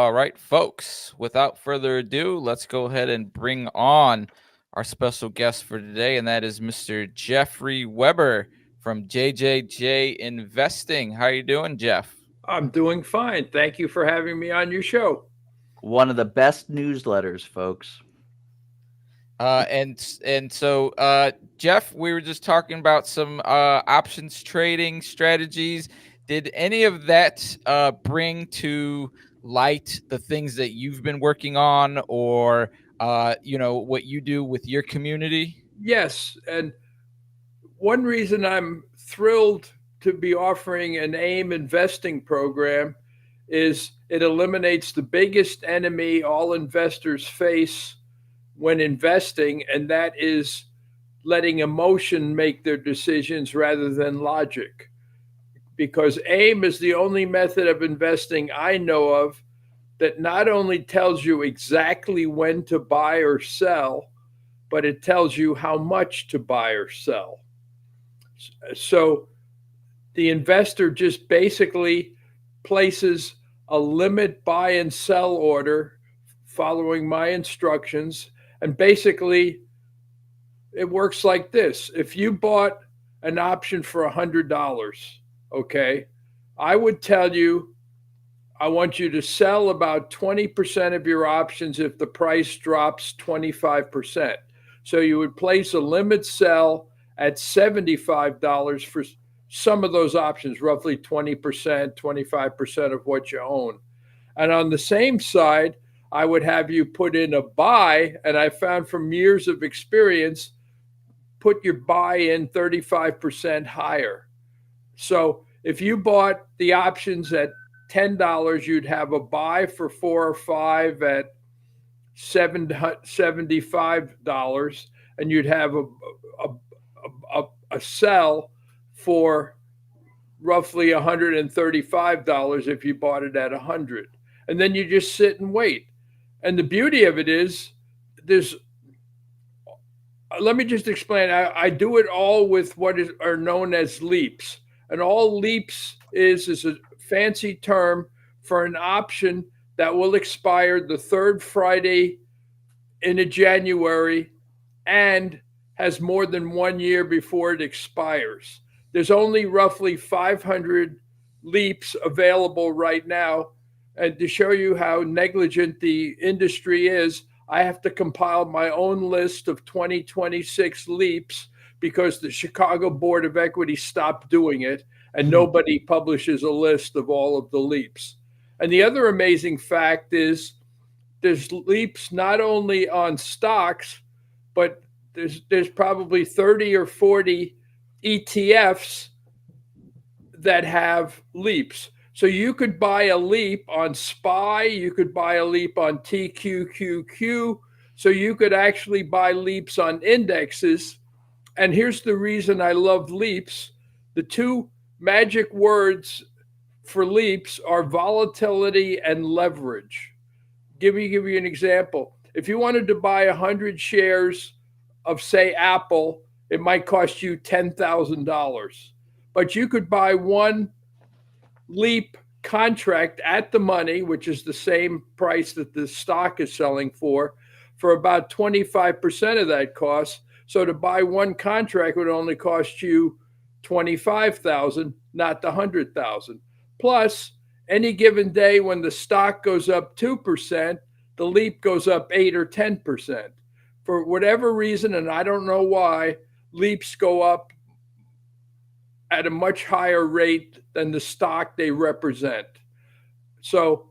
All right, folks, without further ado, let's go ahead and bring on our special guest for today, and that is Mr. Jeffrey Weber from JJJ Investing. How are you doing, Jeff? I'm doing fine. Thank you for having me on your show. One of the best newsletters, folks. And so, Jeff, we were just talking about some options trading strategies. Did any of that bring to light the things that you've been working on, or what you do with your community? Yes, and one reason I'm thrilled to be offering an AIM investing program is it eliminates the biggest enemy all investors face when investing, and that is letting emotion make their decisions rather than logic. Because AIM is the only method of investing I know of that not only tells you exactly when to buy or sell, but it tells you how much to buy or sell. So the investor just basically places a limit buy and sell order following my instructions. And basically, it works like this: if you bought an option for $100, okay, I would tell you I want you to sell about 20% of your options if the price drops 25%. So you would place a limit sell at $75 for some of those options, roughly 20%, 25% of what you own. And on the same side, I would have you put in a buy. And I found from years of experience, put your buy in 35% higher. So if you bought the options at $10, you'd have a buy for 4 or 5 at $75, and you'd have a sell for roughly $135 if you bought it at 100. And then you just sit and wait. And the beauty of it is, there's let me just explain. I do it all with are known as leaps. And all leaps is a fancy term for an option that will expire the third Friday in a January and has more than 1 year before it expires. There's only roughly 500 leaps available right now. And to show you how negligent the industry is, I have to compile my own list of 2026 leaps because the Chicago Board of Equity stopped doing it, and nobody publishes a list of all of the leaps. And the other amazing fact is there's leaps not only on stocks, but there's probably 30 or 40 ETFs that have leaps. So you could buy a leap on SPY, you could buy a leap on TQQQ, so you could actually buy leaps on indexes. And here's the reason I love leaps. The two magic words for leaps are volatility and leverage. Give you an example. If you wanted to buy 100 shares of, say, Apple, it might cost you $10,000. But you could buy one leap contract at the money, which is the same price that the stock is selling for about 25% of that cost. So to buy one contract would only cost you 25,000, not the 100,000. Plus, any given day when the stock goes up 2%, the leap goes up 8 or 10%. For whatever reason, and I don't know why, leaps go up at a much higher rate than the stock they represent. So,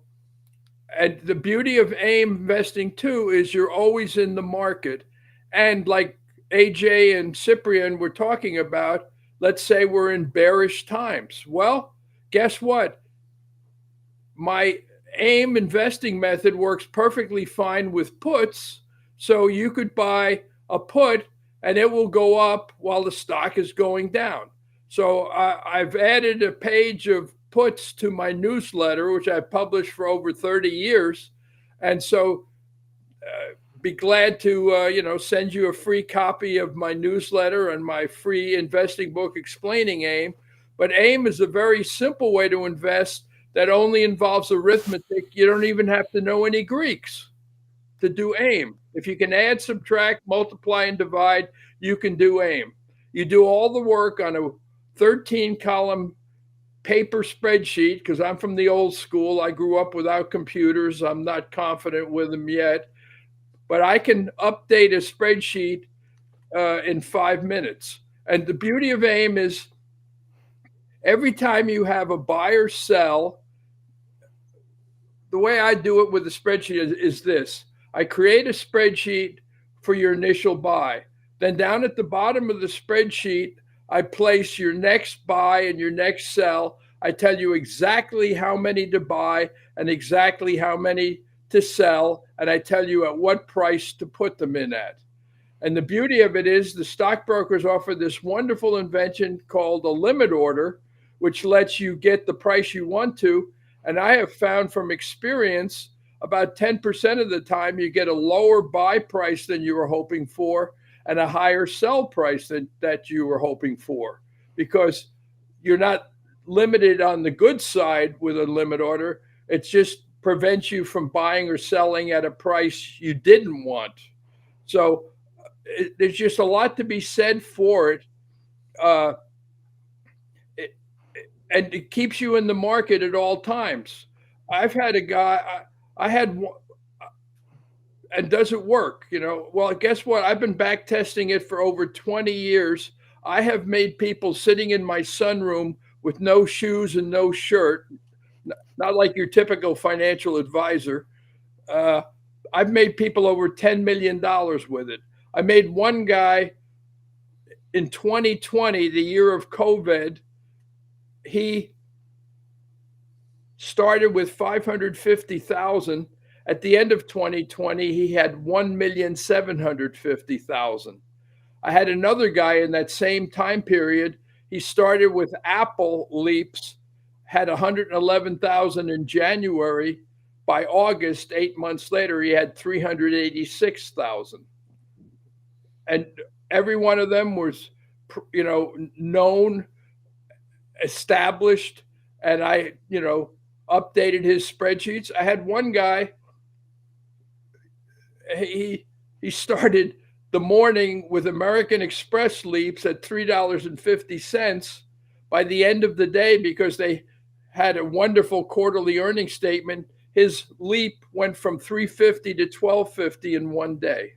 and the beauty of AIM investing too is you're always in the market. And like AJ and Cyprian were talking about, let's say we're in bearish times. Well, guess what? My AIM investing method works perfectly fine with puts. So you could buy a put and it will go up while the stock is going down. So I've added a page of puts to my newsletter, which I've published for over 30 years. And so be glad to send you a free copy of my newsletter and my free investing book explaining AIM. But AIM is a very simple way to invest that only involves arithmetic. You don't even have to know any Greeks to do AIM. If you can add, subtract, multiply, and divide, you can do AIM. You do all the work on a 13-column paper spreadsheet, because I'm from the old school. I grew up without computers. I'm not confident with them yet. But I can update a spreadsheet in 5 minutes. And the beauty of AIM is every time you have a buy or sell, the way I do it with the spreadsheet is this. I create a spreadsheet for your initial buy. Then down at the bottom of the spreadsheet, I place your next buy and your next sell. I tell you exactly how many to buy and exactly how many to sell. And I tell you at what price to put them in at. And the beauty of it is the stockbrokers offer this wonderful invention called a limit order, which lets you get the price you want to. And I have found from experience, about 10% of the time, you get a lower buy price than you were hoping for and a higher sell price that you were hoping for, because you're not limited on the good side with a limit order. It just prevents you from buying or selling at a price you didn't want. So there's just a lot to be said for it. And it keeps you in the market at all times. I've had a guy, I had one, and does it work? Well, guess what? I've been back testing it for over 20 years. I have made people sitting in my sunroom with no shoes and no shirt, not like your typical financial advisor. I've made people over $10 million with it. I made one guy in 2020, the year of COVID. He started with 550,000. At the end of 2020, he had 1,750,000. I had another guy in that same time period. He started with Apple Leaps, had 111,000 in January. By August, 8 months later, he had 386,000. And every one of them was, known, established, and I, updated his spreadsheets. I had one guy, he started the morning with American Express Leaps at $3.50. By the end of the day, because they had a wonderful quarterly earnings statement, his leap went from 350 to 1250 in one day.